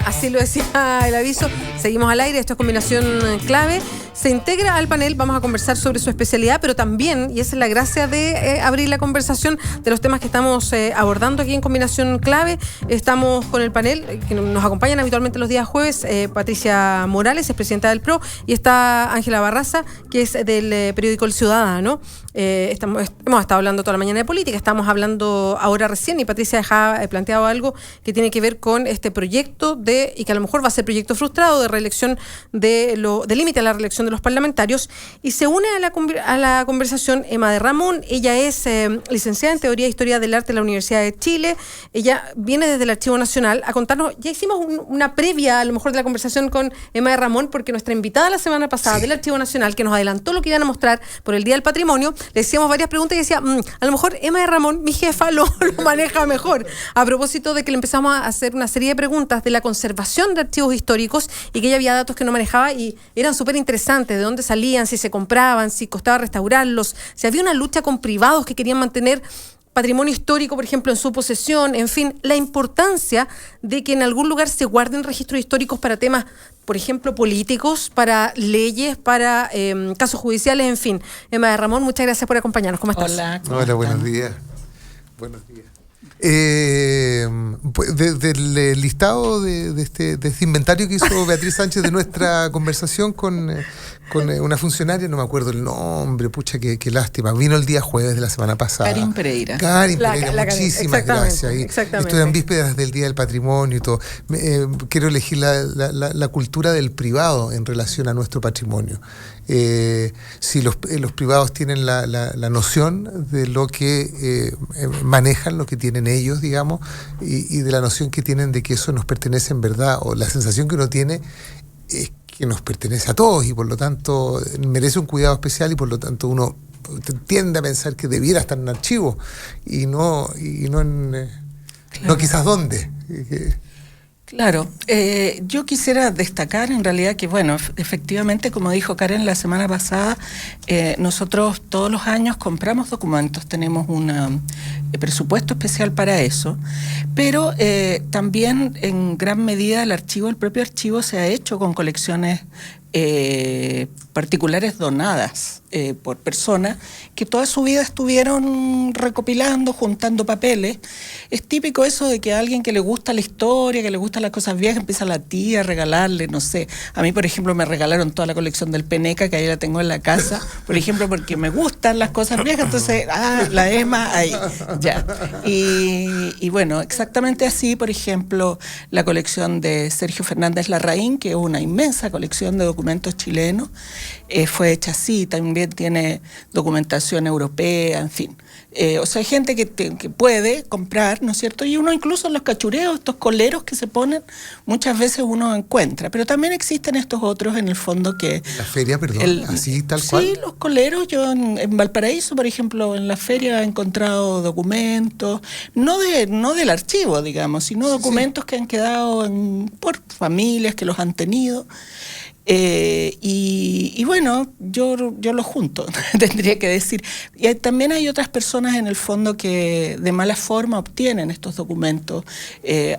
Así lo decía el aviso. Seguimos al aire, esto es Combinación Clave. Se integra al panel, vamos a conversar sobre su especialidad, pero también, y esa es la gracia de abrir la conversación de los temas que estamos abordando aquí en Combinación Clave. Estamos con el panel, que nos acompañan habitualmente los días jueves, Patricia Morales, es presidenta del PRO, y está Ángela Barraza, que es del periódico El Ciudadano. Hemos estado hablando toda la mañana de política, estamos hablando ahora recién, y Patricia dejaba planteado algo que tiene que ver con este proyecto y que a lo mejor va a ser proyecto frustrado de reelección de límite a la reelección de los parlamentarios, y se une a la conversación Emma de Ramón. Ella es licenciada en Teoría e Historia del Arte de la Universidad de Chile. Ella viene desde el Archivo Nacional a contarnos. Ya hicimos una previa a lo mejor de la conversación con Emma de Ramón, porque nuestra invitada la semana pasada del Archivo Nacional, que nos adelantó lo que iban a mostrar por el Día del Patrimonio, le hacíamos varias preguntas y decía, a lo mejor Emma de Ramón, mi jefa, lo maneja mejor, a propósito de que le empezamos a hacer una serie de preguntas de la conservación de archivos históricos, y que ella había datos que no manejaba y eran súper interesantes, de dónde salían, si se compraban, si costaba restaurarlos, si había una lucha con privados que querían mantener patrimonio histórico, por ejemplo, en su posesión, en fin, la importancia de que en algún lugar se guarden registros históricos para temas, por ejemplo, políticos, para leyes, para casos judiciales, en fin. Emma de Ramón, muchas gracias por acompañarnos. ¿Cómo estás? Hola. Hola, buenos días. Buenos días. Del listado de este inventario que hizo Beatriz Sánchez de nuestra conversación con una funcionaria, no me acuerdo el nombre, pucha, qué lástima. Vino el día jueves de la semana pasada. Karin Pereira. Muchísimas gracias. Estoy en vísperas del Día del Patrimonio y todo. Quiero elegir la cultura del privado en relación a nuestro patrimonio. Si los privados tienen la noción de lo que manejan, lo que tienen ellos, digamos, y de la noción que tienen de que eso nos pertenece en verdad, o la sensación que uno tiene es que nos pertenece a todos, y por lo tanto merece un cuidado especial, y por lo tanto uno tiende a pensar que debiera estar en archivo y no quizás dónde. Claro, yo quisiera destacar en realidad que, bueno, efectivamente, como dijo Karen la semana pasada, nosotros todos los años compramos documentos, tenemos un presupuesto especial para eso, pero también en gran medida el propio archivo se ha hecho con colecciones particulares donadas por personas que toda su vida estuvieron recopilando, juntando papeles. Es típico eso de que a alguien que le gusta la historia, que le gustan las cosas viejas, empieza la tía a regalarle, no sé. A mí, por ejemplo, me regalaron toda la colección del Peneca, que ahí la tengo en la casa, por ejemplo, porque me gustan las cosas viejas, entonces, la Emma, ahí, ya. Y bueno, exactamente así, por ejemplo, la colección de Sergio Fernández Larraín, que es una inmensa colección de documentos chilenos, fue hecha así, también tiene documentación europea, en fin. O sea, hay gente que puede comprar, ¿no es cierto? Y uno incluso en los cachureos, estos coleros que se ponen, muchas veces uno encuentra. Pero también existen estos otros en el fondo que... La feria, perdón, así tal cual. Sí, los coleros. Yo en Valparaíso, por ejemplo, en la feria he encontrado documentos, no del archivo, digamos, sino documentos que han quedado por familias que los han tenido. Y bueno, yo los junto, tendría que decir. Y también hay otras personas en el fondo que de mala forma obtienen estos documentos.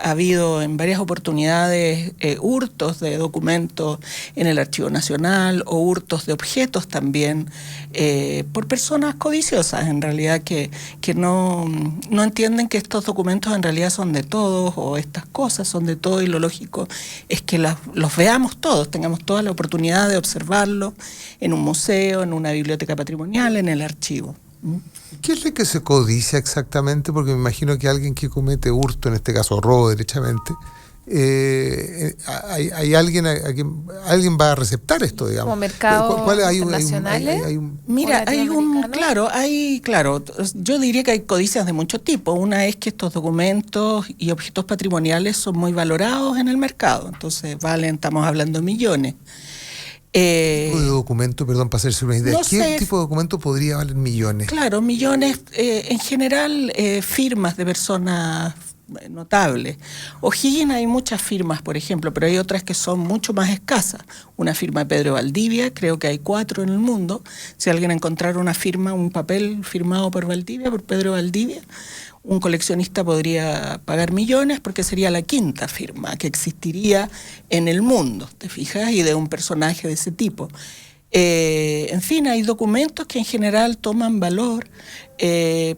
Ha habido en varias oportunidades hurtos de documentos en el Archivo Nacional, o hurtos de objetos también, por personas codiciosas en realidad, que no entienden que estos documentos en realidad son de todos, o estas cosas son de todos, y lo lógico es que los veamos todos, tengamos toda la oportunidad de observarlo en un museo, en una biblioteca patrimonial, en el archivo. ¿Qué es lo que se codicia exactamente? Porque me imagino que alguien que comete hurto, en este caso robo derechamente, hay alguien alguien va a receptar esto, digamos. ¿Como mercados internacionales? Mira, claro, yo diría que hay codicias de mucho tipo. Una es que estos documentos y objetos patrimoniales son muy valorados en el mercado, entonces estamos hablando de millones. ¿Qué tipo de documento, perdón, para hacerse una idea? ¿Qué tipo de documento podría valer millones? Claro, millones, en general, firmas de personas notables. O'Higgins hay muchas firmas, por ejemplo, pero hay otras que son mucho más escasas. Una firma de Pedro Valdivia, creo que hay 4 en el mundo. Si alguien encontrara una firma, un papel firmado por Valdivia, por Pedro Valdivia, un coleccionista podría pagar millones porque sería la quinta firma que existiría en el mundo, ¿te fijas? Y de un personaje de ese tipo. En fin, hay documentos que en general toman valor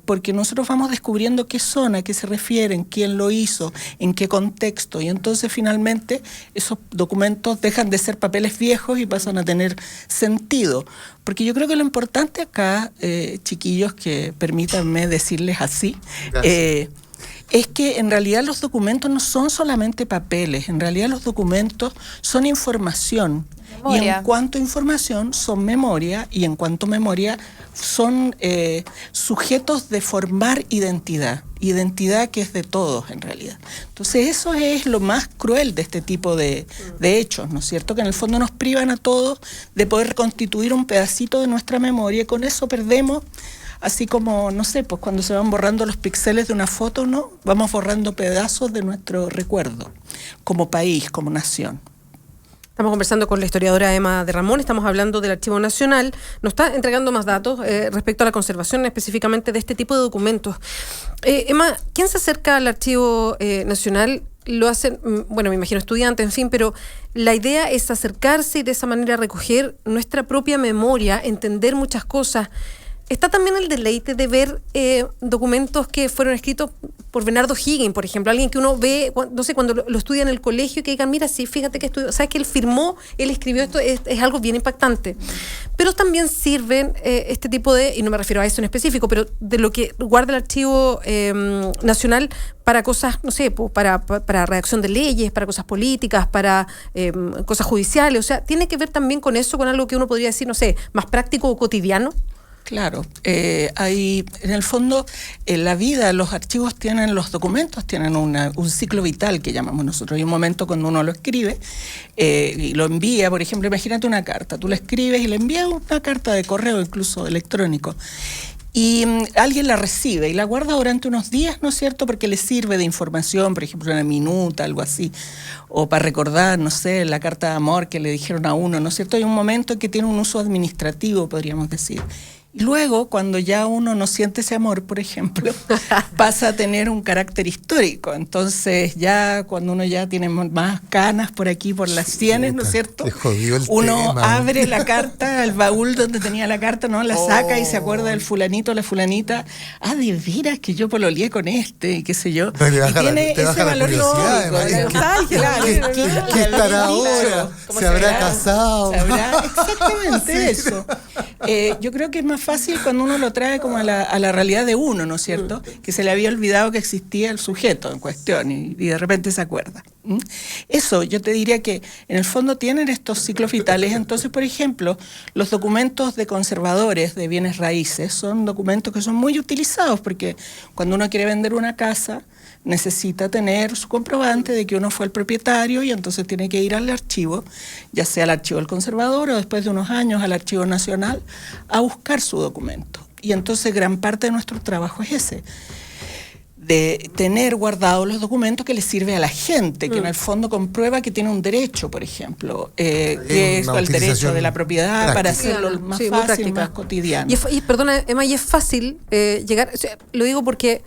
porque nosotros vamos descubriendo qué son, a qué se refieren, quién lo hizo, en qué contexto, y entonces finalmente esos documentos dejan de ser papeles viejos y pasan a tener sentido. Porque yo creo que lo importante acá, chiquillos, que permítanme decirles así, es que en realidad los documentos no son solamente papeles, en realidad los documentos son información. Memoria. Y en cuanto a información son memoria, y en cuanto a memoria son sujetos de formar identidad que es de todos en realidad. Entonces eso es lo más cruel de este tipo de hechos, ¿no es cierto? Que en el fondo nos privan a todos de poder reconstituir un pedacito de nuestra memoria, y con eso perdemos. Así como, no sé, pues cuando se van borrando los píxeles de una foto, ¿no? Vamos borrando pedazos de nuestro recuerdo, como país, como nación. Estamos conversando con la historiadora Emma de Ramón, estamos hablando del Archivo Nacional, nos está entregando más datos respecto a la conservación específicamente de este tipo de documentos. Emma, ¿quién se acerca al Archivo Nacional? Lo hacen, bueno, me imagino estudiantes, en fin, pero la idea es acercarse y de esa manera recoger nuestra propia memoria, entender muchas cosas. Está también el deleite de ver documentos que fueron escritos por Bernardo Higgins, por ejemplo, alguien que uno ve, no sé, cuando lo estudia en el colegio, que digan, mira, sí, fíjate que estudió, sabes que él firmó, él escribió esto, es algo bien impactante. Pero también sirven este tipo de, y no me refiero a eso en específico, pero de lo que guarda el Archivo Nacional para cosas, no sé, para redacción de leyes, para cosas políticas, para cosas judiciales, o sea, tiene que ver también con eso, con algo que uno podría decir, no sé, más práctico o cotidiano. Claro, hay, en el fondo, la vida, los archivos tienen, los documentos tienen un ciclo vital que llamamos nosotros. Hay un momento cuando uno lo escribe y lo envía, por ejemplo, imagínate una carta, tú la escribes y le envías una carta de correo, incluso electrónico, y alguien la recibe y la guarda durante unos días, ¿no es cierto?, porque le sirve de información, por ejemplo, una minuta, algo así, o para recordar, no sé, la carta de amor que le dijeron a uno, ¿no es cierto? Hay un momento en que tiene un uso administrativo, podríamos decir. Luego, cuando ya uno no siente ese amor, por ejemplo, pasa a tener un carácter histórico. Entonces, ya cuando uno ya tiene más canas por aquí, por las sienes, ¿no es cierto? Uno abre la carta, el baúl donde tenía la carta, ¿no? La saca y se acuerda del fulanito, la fulanita. Ah, de veras que yo pololeé con este, y qué sé yo. Y tiene ese valor histórico. ¿Qué estará ahora? ¿Se habrá casado? Exactamente eso. Yo creo que es más fácil cuando uno lo trae como a la realidad de uno, ¿no es cierto? Que se le había olvidado que existía el sujeto en cuestión y de repente se acuerda. Eso, yo te diría que en el fondo tienen estos ciclos vitales. Entonces, por ejemplo, los documentos de conservadores de bienes raíces son documentos que son muy utilizados porque cuando uno quiere vender una casa necesita tener su comprobante de que uno fue el propietario y entonces tiene que ir al archivo, ya sea al archivo del conservador o después de unos años al Archivo Nacional, a buscar su documento. Y entonces gran parte de nuestro trabajo es ese, de tener guardados los documentos que le sirve a la gente, que en el fondo comprueba que tiene un derecho, por ejemplo, que es el derecho de la propiedad práctica, para hacerlo más fácil, más cotidiano. Y perdona, Emma, y es fácil llegar, o sea, lo digo porque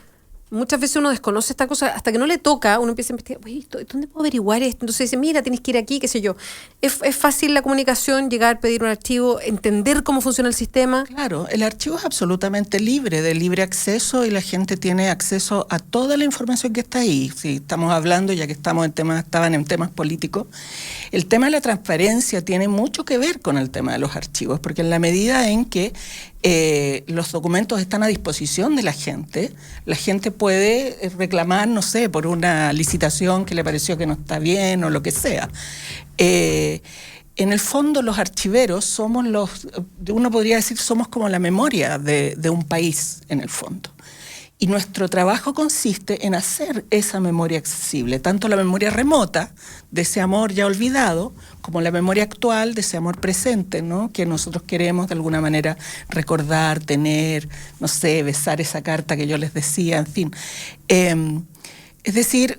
muchas veces uno desconoce esta cosa, hasta que no le toca, uno empieza a investigar, ¿dónde puedo averiguar esto? Entonces dice, mira, tienes que ir aquí, qué sé yo. Es fácil la comunicación, llegar, pedir un archivo, entender cómo funciona el sistema. Claro, el archivo es absolutamente libre, de libre acceso, y la gente tiene acceso a toda la información que está ahí. Si estamos hablando, ya que estaban en temas políticos, el tema de la transparencia tiene mucho que ver con el tema de los archivos, porque en la medida en que los documentos están a disposición de la gente puede reclamar, no sé, por una licitación que le pareció que no está bien o lo que sea. En el fondo los archiveros somos uno podría decir, somos como la memoria de un país en el fondo. Y nuestro trabajo consiste en hacer esa memoria accesible, tanto la memoria remota de ese amor ya olvidado, como la memoria actual de ese amor presente, ¿no? Que nosotros queremos de alguna manera recordar, tener, no sé, besar esa carta que yo les decía, en fin. Es decir,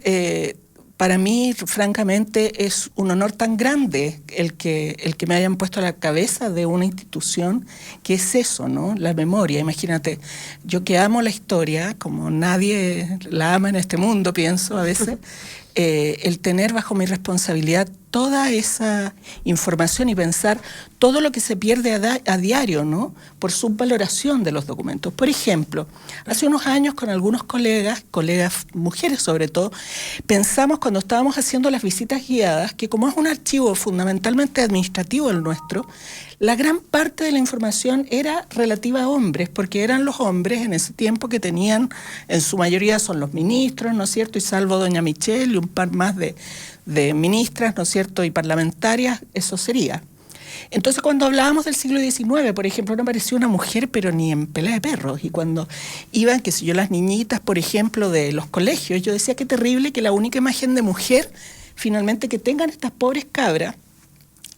para mí, francamente, es un honor tan grande el que me hayan puesto a la cabeza de una institución que es eso, ¿no? La memoria. Imagínate, yo que amo la historia, como nadie la ama en este mundo, pienso a veces, el tener bajo mi responsabilidad toda esa información y pensar todo lo que se pierde a diario, ¿no? Por subvaloración de los documentos. Por ejemplo, hace unos años con algunos colegas mujeres sobre todo, pensamos cuando estábamos haciendo las visitas guiadas que como es un archivo fundamentalmente administrativo el nuestro, la gran parte de la información era relativa a hombres, porque eran los hombres en ese tiempo que tenían, en su mayoría son los ministros, ¿no es cierto? Y salvo doña Michelle y un par más de ministras, ¿no es cierto?, y parlamentarias, eso sería. Entonces, cuando hablábamos del siglo XIX, por ejemplo, no apareció una mujer, pero ni en pelea de perros. Y cuando iban, qué sé yo, las niñitas, por ejemplo, de los colegios, yo decía qué terrible que la única imagen de mujer, finalmente, que tengan estas pobres cabras,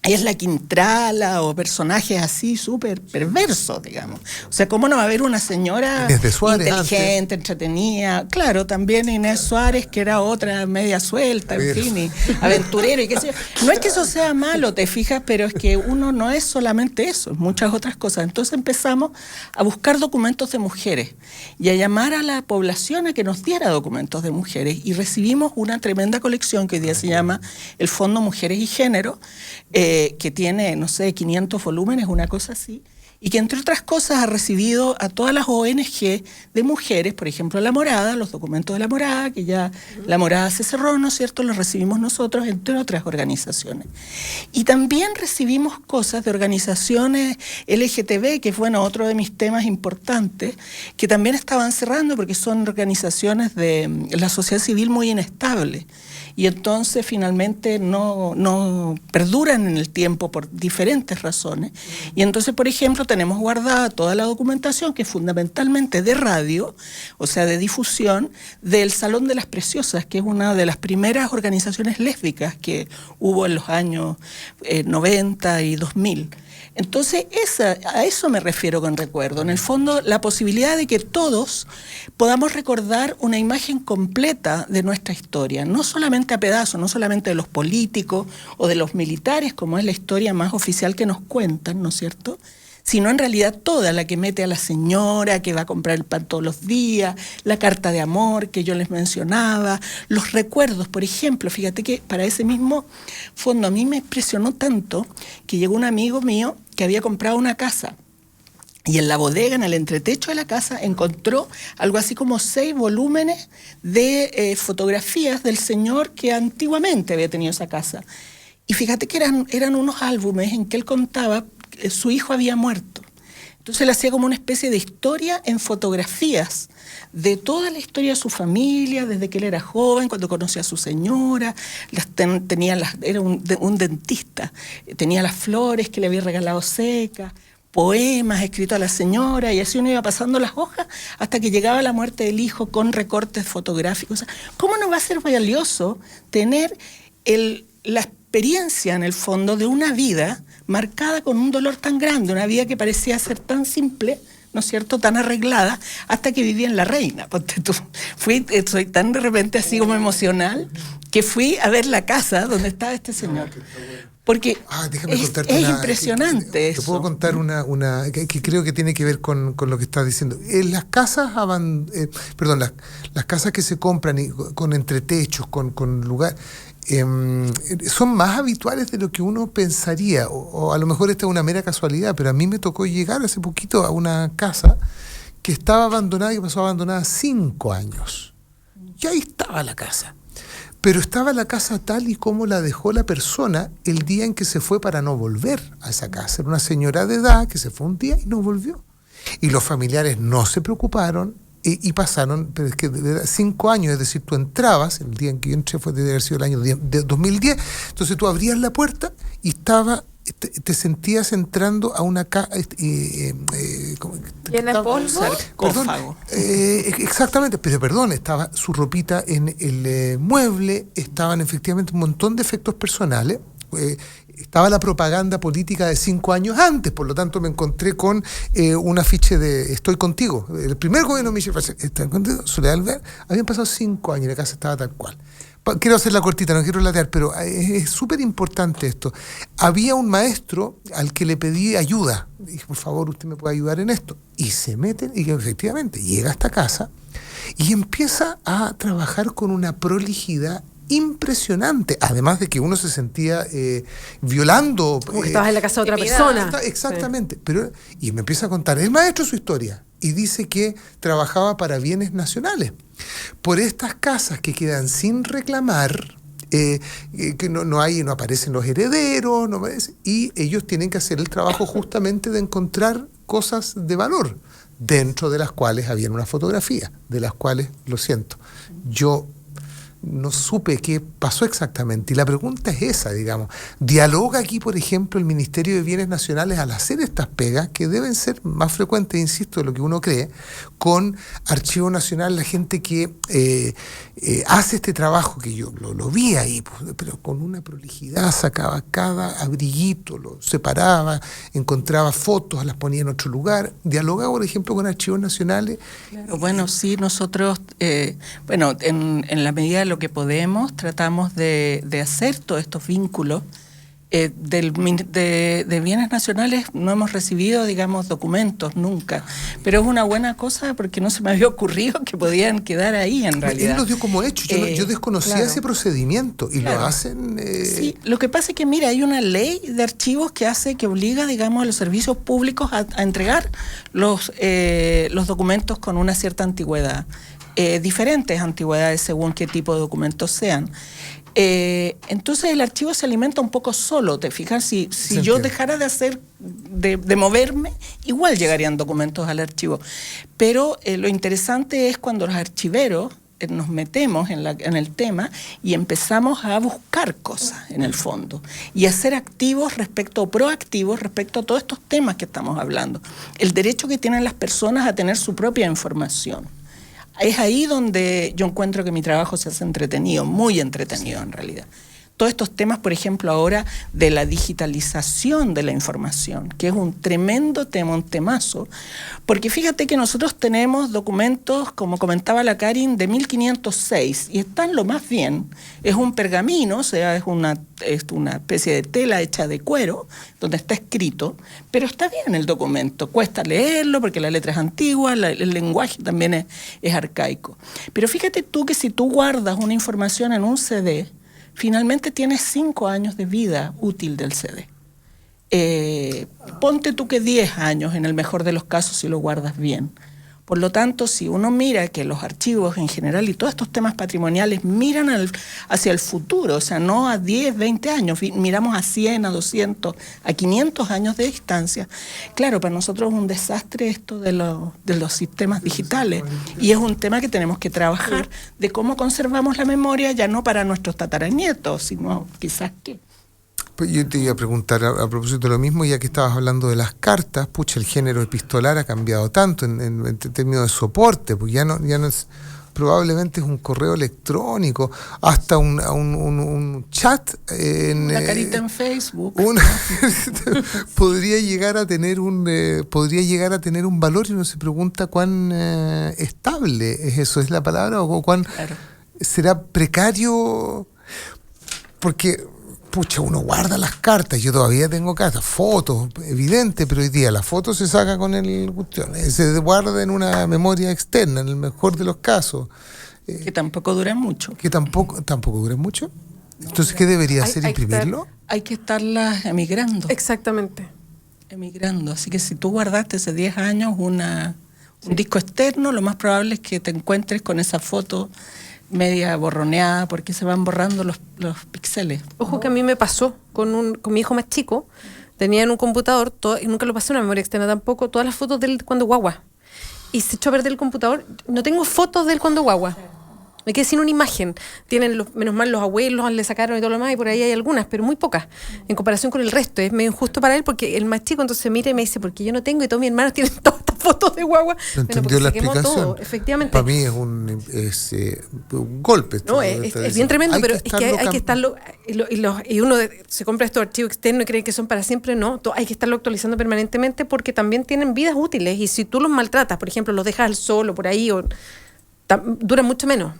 es la Quintrala o personajes así súper perversos, digamos. O sea, ¿cómo no va a haber una señora Suárez, inteligente, antes, entretenida? Claro, también Inés Suárez, que era otra media suelta, en fin, y aventurero y qué sé yo. No es que eso sea malo, te fijas, pero es que uno no es solamente eso, es muchas otras cosas. Entonces empezamos a buscar documentos de mujeres y a llamar a la población a que nos diera documentos de mujeres y recibimos una tremenda colección que hoy día se llama el Fondo Mujeres y Género, que tiene, no sé, 500 volúmenes, una cosa así, y que entre otras cosas ha recibido a todas las ONG de mujeres, por ejemplo La Morada, los documentos de La Morada, que ya La Morada se cerró, ¿no es cierto?, los recibimos nosotros, entre otras organizaciones. Y también recibimos cosas de organizaciones LGTB, que es, bueno, otro de mis temas importantes, que también estaban cerrando porque son organizaciones de la sociedad civil muy inestable. Y entonces finalmente no perduran en el tiempo por diferentes razones. Y entonces, por ejemplo, tenemos guardada toda la documentación que es fundamentalmente de radio, o sea, de difusión, del Salón de las Preciosas, que es una de las primeras organizaciones lésbicas que hubo en los años 90 y 2000. Entonces, a eso me refiero con recuerdo. En el fondo, la posibilidad de que todos podamos recordar una imagen completa de nuestra historia, no solamente a pedazos, no solamente de los políticos o de los militares, como es la historia más oficial que nos cuentan, ¿no es cierto?, sino en realidad toda, la que mete a la señora que va a comprar el pan todos los días, la carta de amor que yo les mencionaba, los recuerdos, por ejemplo. Fíjate que para ese mismo fondo a mí me impresionó tanto que llegó un amigo mío que había comprado una casa y en la bodega, en el entretecho de la casa, encontró algo así como 6 volúmenes de fotografías del señor que antiguamente había tenido esa casa. Y fíjate que eran unos álbumes en que él contaba que su hijo había muerto. Entonces él hacía como una especie de historia en fotografías de toda la historia de su familia, desde que él era joven, cuando conoció a su señora, era un dentista, tenía las flores que le había regalado secas, poemas escritos a la señora, y así uno iba pasando las hojas hasta que llegaba la muerte del hijo con recortes fotográficos. O sea, ¿cómo no va a ser valioso tener la experiencia, en el fondo, de una vida marcada con un dolor tan grande, una vida que parecía ser tan simple, ¿no es cierto?, tan arreglada, hasta que vivía en La Reina? Ponte tú. Soy tan de repente así como emocional, que fui a ver la casa donde estaba este señor. Porque es impresionante eso. Te puedo contar una que creo que tiene que ver con lo que estás diciendo. Las casas las casas que se compran con entretechos, con lugar, son más habituales de lo que uno pensaría, o a lo mejor esta es una mera casualidad, pero a mí me tocó llegar hace poquito a una casa que estaba abandonada, que pasó abandonada 5 años. Y ahí estaba la casa. Pero estaba la casa tal y como la dejó la persona el día en que se fue para no volver a esa casa. Era una señora de edad que se fue un día y no volvió. Y los familiares no se preocuparon y pasaron, pero es que 5 años, es decir, tú entrabas, el día en que yo entré debe haber sido el año de 2010, entonces tú abrías la puerta y te sentías entrando a una casa... ¿Llena de polvo? Sarcófago. Exactamente, pero perdón, estaba su ropita en el mueble, estaban efectivamente un montón de efectos personales, estaba la propaganda política de 5 años antes, por lo tanto me encontré con un afiche de Estoy Contigo, el primer gobierno de Michelle Bachelet, Soledad Alvear, habían pasado 5 años y la casa estaba tal cual. Quiero hacerla cortita, no quiero latear, pero es súper importante esto. Había un maestro al que le pedí ayuda. Dije, por favor, usted me puede ayudar en esto. Y se mete, y efectivamente llega a esta casa y empieza a trabajar con una prolijidad impresionante, además de que uno se sentía violando. Como que estabas en la casa de otra persona. Exactamente. Sí. Y me empieza a contar el maestro su historia y dice que trabajaba para bienes nacionales. Por estas casas que quedan sin reclamar, que no aparecen los herederos, y ellos tienen que hacer el trabajo justamente de encontrar cosas de valor, dentro de las cuales había una fotografía, de las cuales, lo siento, yo no supe qué pasó exactamente. Y la pregunta es esa, digamos. ¿Dialoga aquí, por ejemplo, el Ministerio de Bienes Nacionales al hacer estas pegas, que deben ser más frecuentes, insisto, de lo que uno cree, con Archivo Nacional, la gente que hace este trabajo, que yo lo vi ahí, pero con una prolijidad, sacaba cada abriguito, lo separaba, encontraba fotos, las ponía en otro lugar? ¿Dialoga, por ejemplo, con Archivos Nacionales? Claro, bueno, sí, nosotros, en la medida de lo que podemos, tratamos de hacer todos estos vínculos. De bienes nacionales no hemos recibido, digamos, documentos nunca, pero es una buena cosa porque no se me había ocurrido que podían quedar ahí en realidad. Él lo dio como hecho, yo desconocía ese procedimiento y lo hacen... Sí, lo que pasa es que, mira, hay una ley de archivos que obliga, digamos, a los servicios públicos a entregar los documentos con una cierta antigüedad. Diferentes antigüedades según qué tipo de documentos sean. Entonces el archivo se alimenta un poco solo, te fijas, si yo dejara de moverme, igual llegarían documentos al archivo. Pero lo interesante es cuando los archiveros nos metemos en el tema y empezamos a buscar cosas en el fondo y a ser proactivos respecto a todos estos temas que estamos hablando. El derecho que tienen las personas a tener su propia información. Es ahí donde yo encuentro que mi trabajo se hace entretenido, muy entretenido en realidad. Todos estos temas, por ejemplo, ahora de la digitalización de la información, que es un tremendo tema, un temazo, porque fíjate que nosotros tenemos documentos, como comentaba la Karin, de 1506, y están lo más bien, es un pergamino, o sea, es una especie de tela hecha de cuero, donde está escrito, pero está bien el documento, cuesta leerlo porque la letra es antigua, el lenguaje también es arcaico. Pero fíjate tú que si tú guardas una información en un CD, finalmente tienes 5 años de vida útil del CD. Ponte tú que 10 años en el mejor de los casos si lo guardas bien. Por lo tanto, si uno mira que los archivos en general y todos estos temas patrimoniales miran hacia el futuro, o sea, no a 10, 20 años, miramos a 100, a 200, a 500 años de distancia. Claro, para nosotros es un desastre esto de los sistemas digitales y es un tema que tenemos que trabajar de cómo conservamos la memoria, ya no para nuestros tataranietos, sino quizás que... Pues yo te iba a preguntar a propósito de lo mismo, ya que estabas hablando de las cartas, el género epistolar ha cambiado tanto en términos de soporte, pues ya no es, probablemente es un correo electrónico, hasta un chat una carita en Facebook. Podría llegar a tener un valor y uno se pregunta cuán estable es eso, es la palabra, o cuán será precario, porque uno guarda las cartas, yo todavía tengo cartas, fotos, evidente, pero hoy día la foto se saca con se guarda en una memoria externa, en el mejor de los casos. Que tampoco duran mucho. Que tampoco duran mucho. Entonces, ¿qué debería hacer? ¿Imprimirlo? Hay que estarlas emigrando. Exactamente. Emigrando, así que si tú guardaste hace 10 años un disco externo, lo más probable es que te encuentres con esa foto media borroneada porque se van borrando los píxeles. Ojo que a mí me pasó con mi hijo más chico, tenía en un computador, y nunca lo pasé en una memoria externa tampoco, todas las fotos de él cuando guagua. Y se echó a perder el computador, no tengo fotos de él cuando guagua. Me quedé sin una imagen. Menos mal los abuelos le sacaron y todo lo demás, y por ahí hay algunas, pero muy pocas, en comparación con el resto. Es medio injusto para él porque el más chico entonces mira y me dice, porque yo no tengo y todos mis hermanos tienen todas estas fotos de guagua. No entendió la explicación. Todo, efectivamente. Para mí es un golpe. No, es bien tremendo, pero es que hay que estarlo, y uno se compra estos archivos externos y cree que son para siempre. No, hay que estarlo actualizando permanentemente porque también tienen vidas útiles, y si tú los maltratas, por ejemplo, los dejas al sol o por ahí, duran mucho menos.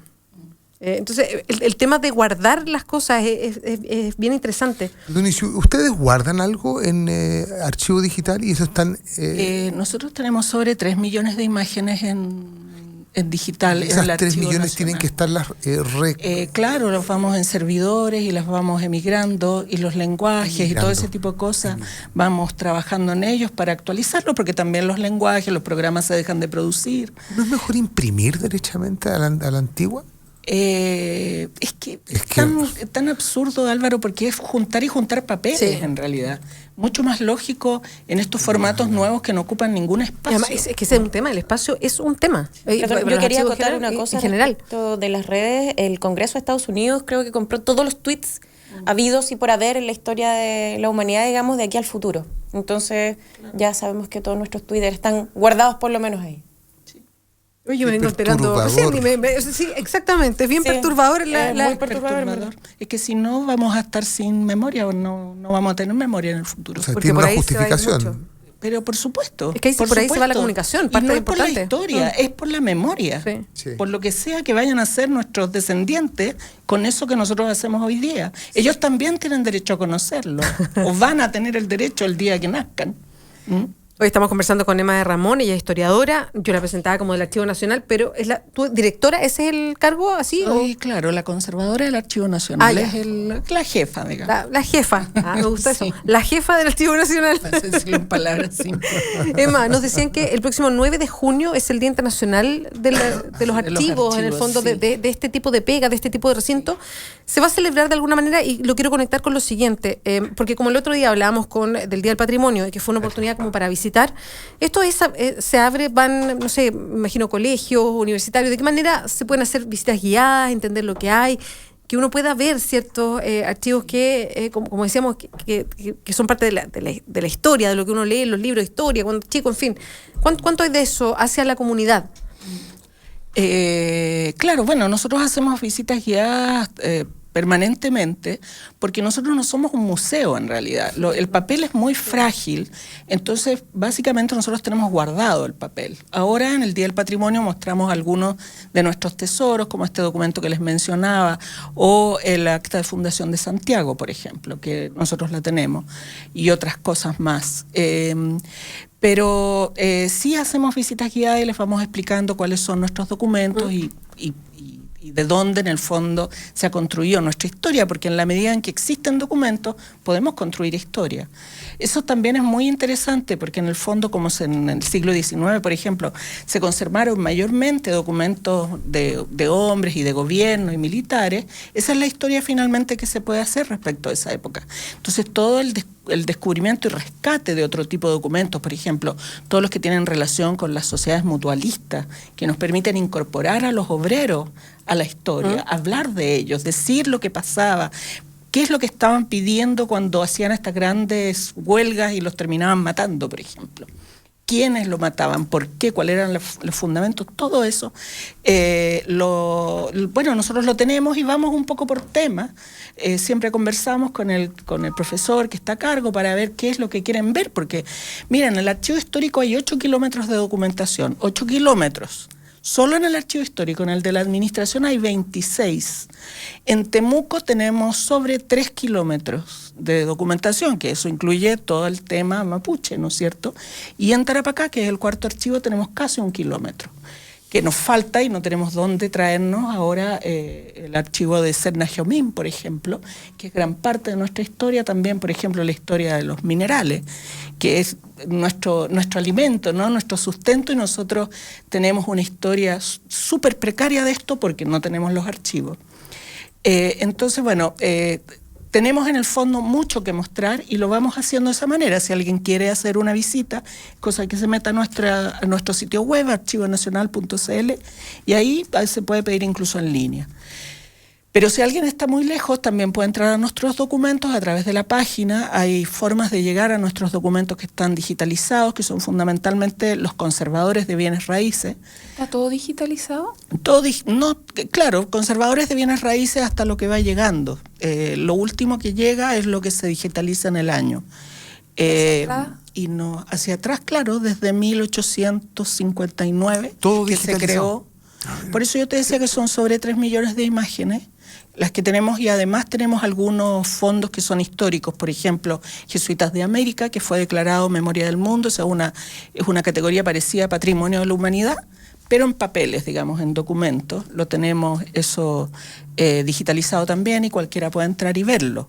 Entonces, el tema de guardar las cosas es bien interesante. Dionisio, ¿ustedes guardan algo en archivo digital y eso están...? Nosotros tenemos sobre 3 millones de imágenes en digital. Esas en el 3 millones nacional. tienen que estarlas claro, los vamos en servidores y las vamos emigrando, y los lenguajes y todo ese tipo de cosas, vamos trabajando en ellos para actualizarlos, porque también los lenguajes, los programas se dejan de producir. ¿No es mejor imprimir derechamente a la antigua? Es tan absurdo, Álvaro, porque es juntar y juntar papeles, en realidad. Mucho más lógico en estos formatos nuevos que no ocupan ningún espacio. Además, es que ese es un tema, el espacio es un tema. Yo quería acotar una cosa en general respecto de las redes. El Congreso de Estados Unidos creo que compró todos los tweets habidos y por haber en la historia de la humanidad, digamos, de aquí al futuro. Entonces, ya sabemos que todos nuestros Twitter están guardados por lo menos ahí. Oye, yo me vengo enterando. Sí, exactamente, es bien perturbador. Muy perturbador. Es que si no, vamos a estar sin memoria, o no vamos a tener memoria en el futuro. O sea, tiene una justificación. Pero por supuesto. Es que por ahí se va la comunicación, parte y no es importante. por la historia, es por la memoria. Sí. Por lo que sea que vayan a ser nuestros descendientes con eso que nosotros hacemos hoy día. Ellos también tienen derecho a conocerlo, o van a tener el derecho el día que nazcan. Hoy estamos conversando con Emma de Ramón, ella es historiadora, yo la presentaba como del Archivo Nacional, pero ¿tu directora, ese es el cargo así? Claro, la conservadora del Archivo Nacional, es la jefa, digamos. La jefa, me gusta eso, la jefa del Archivo Nacional. No sé decirlo en palabras simples. Emma, nos decían que el próximo 9 de junio es el Día Internacional de los archivos, en el fondo, de este tipo de pega, de este tipo de recinto. Se va a celebrar de alguna manera, y lo quiero conectar con lo siguiente, porque como el otro día hablábamos del Día del Patrimonio, y que fue una oportunidad como para visitar, esto se abre, van, no sé, me imagino colegios, universitarios, ¿de qué manera se pueden hacer visitas guiadas, entender lo que hay, que uno pueda ver ciertos archivos que, como decíamos, que son parte de la historia, de lo que uno lee en los libros de historia, cuando chico, en fin? ¿Cuánto hay de eso hacia la comunidad? Claro, bueno, nosotros hacemos visitas guiadas permanentemente, porque nosotros no somos un museo en realidad. El papel es muy frágil, entonces básicamente nosotros tenemos guardado el papel. Ahora en el Día del Patrimonio mostramos algunos de nuestros tesoros, como este documento que les mencionaba, o el acta de fundación de Santiago, por ejemplo, que nosotros la tenemos, y otras cosas más. Pero sí hacemos visitas guiadas y les vamos explicando cuáles son nuestros documentos y de dónde en el fondo se ha construido nuestra historia, porque en la medida en que existen documentos podemos construir historia. Eso también es muy interesante, porque en el fondo, como en el siglo XIX, por ejemplo, se conservaron mayormente documentos de hombres y de gobierno y militares, esa es la historia finalmente que se puede hacer respecto a esa época. Entonces todo el descubrimiento y rescate de otro tipo de documentos, por ejemplo, todos los que tienen relación con las sociedades mutualistas, que nos permiten incorporar a los obreros a la historia, hablar de ellos, decir lo que pasaba, qué es lo que estaban pidiendo cuando hacían estas grandes huelgas y los terminaban matando, por ejemplo. ¿Quiénes lo mataban? ¿Por qué? ¿Cuáles eran los fundamentos? Todo eso, bueno, nosotros lo tenemos y vamos un poco por tema. Siempre conversamos con el profesor que está a cargo para ver qué es lo que quieren ver, porque, miren, en el archivo histórico hay 8 kilómetros de documentación, 8 kilómetros. Solo en el archivo histórico, en el de la administración hay 26. En Temuco tenemos sobre 3 kilómetros de documentación, que eso incluye todo el tema mapuche, ¿no es cierto? Y en Tarapacá, que es el cuarto archivo, tenemos casi 1 kilómetro, que nos falta y no tenemos dónde traernos ahora el archivo de Serna Geomín, por ejemplo, que es gran parte de nuestra historia, también, por ejemplo, la historia de los minerales, que es nuestro alimento, ¿no? Nuestro sustento, y nosotros tenemos una historia súper precaria de esto porque no tenemos los archivos. Entonces, bueno, tenemos en el fondo mucho que mostrar y lo vamos haciendo de esa manera. Si alguien quiere hacer una visita, cosa que se meta a nuestro sitio web, archivonacional.cl, y ahí se puede pedir incluso en línea. Pero si alguien está muy lejos, también puede entrar a nuestros documentos a través de la página. Hay formas de llegar a nuestros documentos que están digitalizados, que son fundamentalmente los conservadores de bienes raíces. ¿Está todo digitalizado? Claro, conservadores de bienes raíces hasta lo que va llegando. Lo último que llega es lo que se digitaliza en el año. Y no, hacia atrás, claro, desde 1859, todo que se creó. Por eso yo te decía que son sobre 3 millones de imágenes las que tenemos, y además tenemos algunos fondos que son históricos. Por ejemplo, Jesuitas de América, que fue declarado Memoria del Mundo. Es una categoría parecida a Patrimonio de la Humanidad, pero en papeles, digamos, en documentos. Lo tenemos eso digitalizado también, y cualquiera puede entrar y verlo.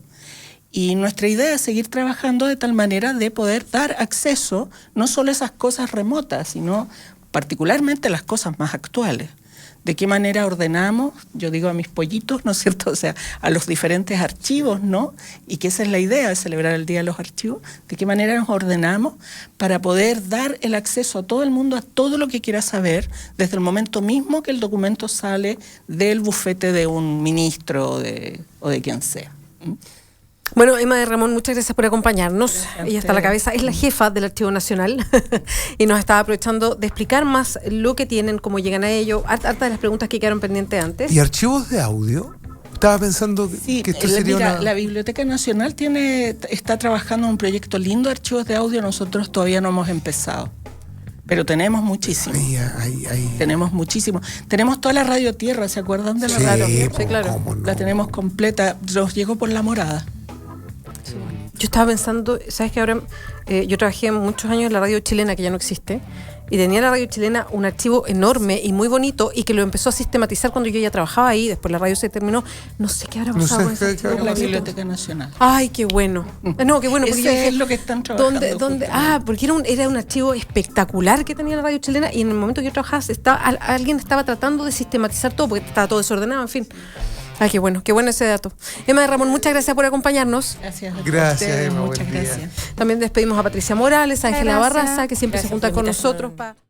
Y nuestra idea es seguir trabajando de tal manera de poder dar acceso no solo a esas cosas remotas, sino particularmente a las cosas más actuales. ¿De qué manera ordenamos? Yo digo a mis pollitos, ¿no es cierto? O sea, a los diferentes archivos, ¿no? Y que esa es la idea de celebrar el Día de los Archivos. ¿De qué manera nos ordenamos para poder dar el acceso a todo el mundo, a todo lo que quiera saber, desde el momento mismo que el documento sale del bufete de un ministro o de quien sea? Bueno, Emma de Ramón, muchas gracias por acompañarnos. Ella está a la cabeza, es la jefa del Archivo Nacional y nos está aprovechando de explicar más lo que tienen, cómo llegan a ello, hartas de las preguntas que quedaron pendientes antes. ¿Y archivos de audio? Estaba pensando que esto sería mira, la Biblioteca Nacional está trabajando en un proyecto lindo de archivos de audio. Nosotros todavía no hemos empezado, pero tenemos muchísimo. Tenemos muchísimo. Tenemos toda la Radio Tierra, ¿se acuerdan de la radio? Sí, claro. No. La tenemos completa. Nos llegó por La Morada. Yo estaba pensando, ¿sabes qué? Ahora yo trabajé muchos años en la radio chilena, que ya no existe, y tenía la radio chilena un archivo enorme y muy bonito, y que lo empezó a sistematizar cuando yo ya trabajaba ahí. Después la radio se terminó. No sé qué habrá pasado con ese archivo. La Biblioteca Nacional. Ay, qué bueno. No, qué bueno. Ese es lo que están trabajando. Porque era un archivo espectacular que tenía la radio chilena, y en el momento que yo trabajaba alguien estaba tratando de sistematizar todo, porque estaba todo desordenado, en fin. Ay, qué bueno ese dato. Emma de Ramón, muchas gracias por acompañarnos. Gracias, Emma. Muchas gracias. También despedimos a Patricia Morales, a Ángela Barraza, que siempre se junta con nosotros.